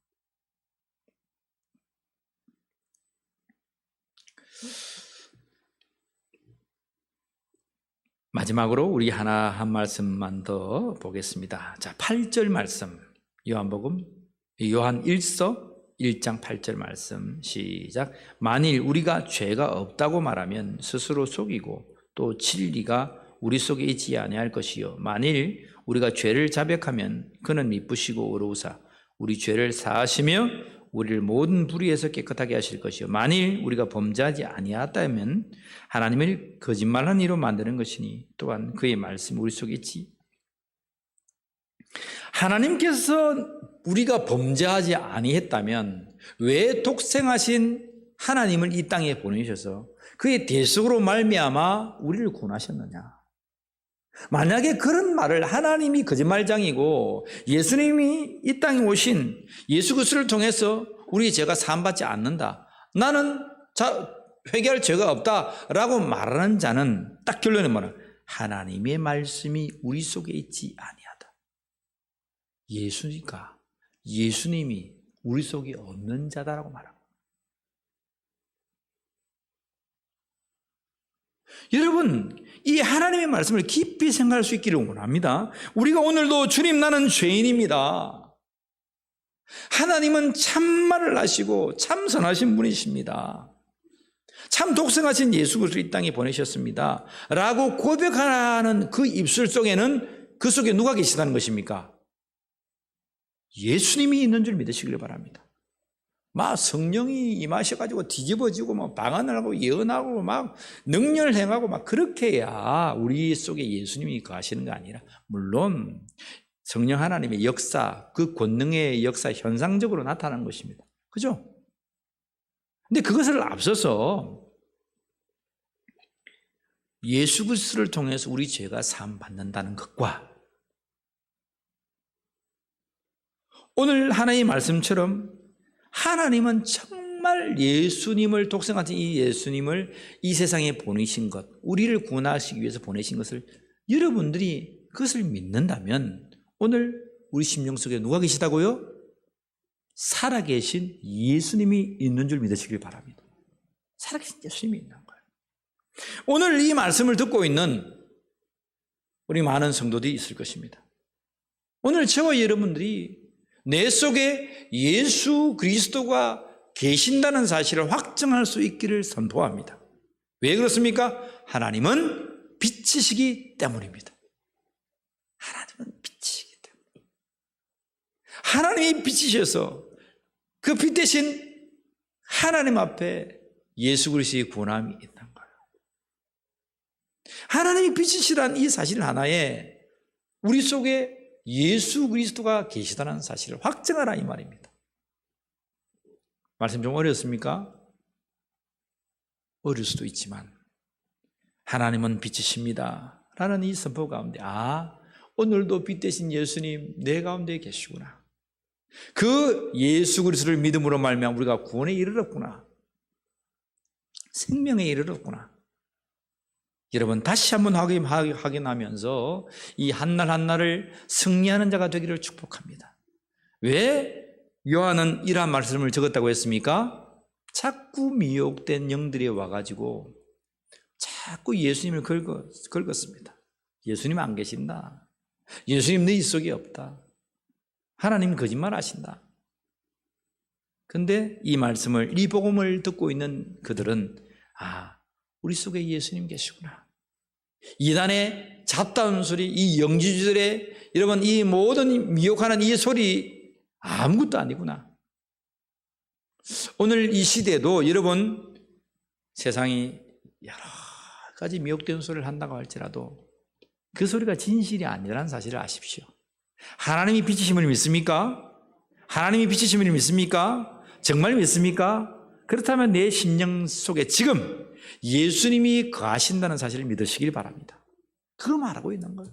마지막으로 우리 한 말씀만 더 보겠습니다. 자, 8절 말씀. 요한 1서 1장 8절 말씀 시작. 만일 우리가 죄가 없다고 말하면 스스로 속이고 또 진리가 우리 속에 있지 아니할 것이요 만일 우리가 죄를 자백하면 그는 미쁘시고 의로우사 우리 죄를 사하시며 우리를 모든 불의에서 깨끗하게 하실 것이요 만일 우리가 범죄하지 아니하다면 하나님을 거짓말한 이로 만드는 것이니 또한 그의 말씀이 우리 속에 있지. 하나님께서 우리가 범죄하지 아니했다면 왜 독생하신 하나님을 이 땅에 보내셔서 그의 대속으로 말미암아 우리를 구원하셨느냐? 만약에 그런 말을 하나님이 거짓말장이고 예수님이 이 땅에 오신 예수 그리스도를 통해서 우리 죄가 사함받지 않는다, 나는 회개할 죄가 없다라고 말하는 자는 딱 결론은 뭐냐? 하나님의 말씀이 우리 속에 있지 아니하다. 예수님이 우리 속에 없는 자다라고 말합니다. 여러분, 이 하나님의 말씀을 깊이 생각할 수 있기를 원합니다. 우리가 오늘도 주님 나는 죄인입니다. 하나님은 참말을 하시고 참 선하신 분이십니다. 참 독생하신 예수 그리스도를 이 땅에 보내셨습니다 라고 고백하는 그 입술 속에는 그 속에 누가 계시다는 것입니까? 예수님이 있는 줄 믿으시길 바랍니다. 막 성령이 임하셔가지고 뒤집어지고 막 방언을 하고 예언하고 막 능력을 행하고 막 그렇게 해야 우리 속에 예수님이 거하시는 거 아니라, 물론 성령 하나님의 역사, 그 권능의 역사 현상적으로 나타나는 것입니다. 그죠? 근데 그것을 앞서서 예수 그리스도를 통해서 우리 죄가 사함 받는다는 것과 오늘 하나님의 말씀처럼 하나님은 정말 예수님을, 독생하신 이 예수님을 이 세상에 보내신 것, 우리를 구원하시기 위해서 보내신 것을 여러분들이 그것을 믿는다면 오늘 우리 심령 속에 누가 계시다고요? 살아계신 예수님이 있는 줄 믿으시길 바랍니다. 살아계신 예수님이 있는 거예요. 오늘 이 말씀을 듣고 있는 우리 많은 성도들이 있을 것입니다. 오늘 저와 여러분들이 내 속에 예수 그리스도가 계신다는 사실을 확증할 수 있기를 선포합니다. 왜 그렇습니까? 하나님은 빛이시기 때문입니다. 하나님은 빛이시기 때문에. 하나님이 빛이셔서 그 빛 대신 하나님 앞에 예수 그리스도의 구원함이 있는 거예요. 하나님이 빛이시라는 이 사실 하나에 우리 속에 예수 그리스도가 계시다는 사실을 확증하라 이 말입니다. 말씀 좀 어렵습니까? 어려울 수도 있지만 하나님은 빛이십니다 라는 이 선포 가운데 오늘도 빛 대신 예수님 내 가운데 계시구나. 그 예수 그리스도를 믿음으로 말미암아 우리가 구원에 이르렀구나. 생명에 이르렀구나. 여러분 다시 한번 확인하면서 이 한날 한날을 승리하는 자가 되기를 축복합니다. 왜 요한은 이러한 말씀을 적었다고 했습니까? 자꾸 미혹된 영들이 와가지고 자꾸 예수님을 긁었습니다. 예수님 안 계신다. 예수님 너희 속에 없다. 하나님 거짓말 하신다. 근데 이 말씀을, 이 복음을 듣고 있는 그들은 우리 속에 예수님 계시구나. 이단의 잡다운 소리, 이 영지주들의 여러분 이 모든 미혹하는 이 소리 아무것도 아니구나. 오늘 이 시대도 여러분 세상이 여러 가지 미혹된 소리를 한다고 할지라도 그 소리가 진실이 아니라는 사실을 아십시오. 하나님이 빛이심을 믿습니까? 하나님이 빛이심을 믿습니까? 정말 믿습니까? 그렇다면 내 심령 속에 지금 예수님이 거하신다는 사실을 믿으시길 바랍니다. 그걸 말하고 있는 거예요.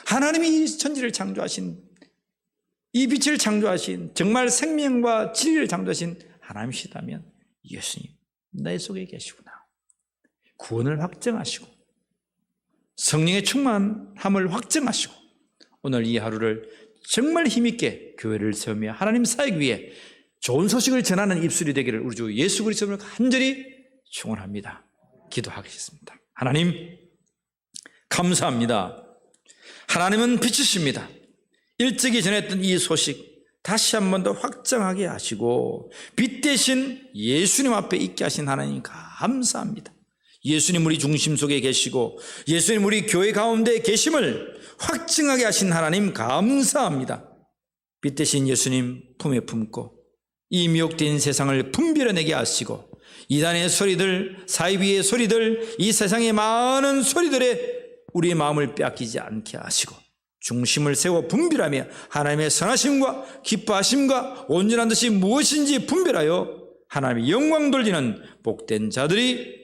하나님이 이 천지를 창조하신, 이 빛을 창조하신, 정말 생명과 진리를 창조하신 하나님이시다면 예수님 내 속에 계시구나. 구원을 확증하시고 성령의 충만함을 확증하시고 오늘 이 하루를 정말 힘있게 교회를 세우며 하나님 사역 위에 좋은 소식을 전하는 입술이 되기를 우리 주 예수 그리스도를 간절히 축원합니다. 기도하겠습니다. 하나님 감사합니다. 하나님은 빛이십니다. 일찍이 전했던 이 소식 다시 한 번 더 확정하게 하시고 빛 대신 예수님 앞에 있게 하신 하나님 감사합니다. 예수님 우리 중심 속에 계시고 예수님 우리 교회 가운데 계심을 확증하게 하신 하나님 감사합니다. 빛 대신 예수님 품에 품고 이 미혹된 세상을 분별해내게 하시고 이단의 소리들, 사이비의 소리들, 이 세상의 많은 소리들에 우리의 마음을 빼앗기지 않게 하시고 중심을 세워 분별하며 하나님의 선하심과 기뻐하심과 온전한 뜻이 무엇인지 분별하여 하나님의 영광 돌리는 복된 자들이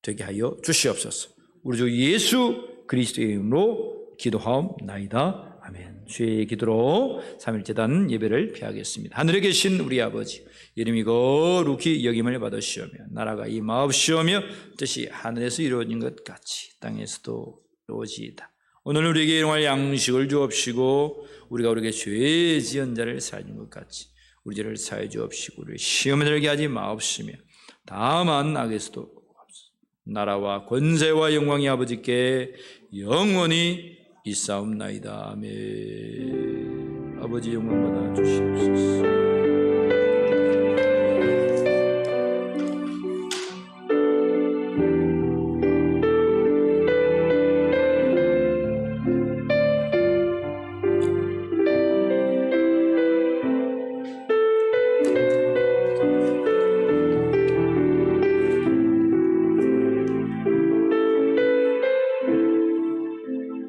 되게 하여 주시옵소서. 우리 주 예수 그리스도의 이름으로 기도하옵나이다. 아멘. 주의 기도로 3일 제단 예배를 피하겠습니다. 하늘에 계신 우리 아버지 이름이 거룩히 여김을 받으시오며 나라가 임하옵시오며 뜻이 하늘에서 이루어진 것 같이 땅에서도 이루어지이다. 오늘 우리에게 일용할 양식을 주옵시고 우리가 우리에게 죄 지은 자를 사하여 준 것 같이 우리 죄를 사하여 주옵시고 우리를 시험에 들게 하지 마옵시며 다만 악에서도 나라와 권세와 영광이 아버지께 영원히 있사옵나이다. 아멘. 아버지 영광 받아 주시옵소서.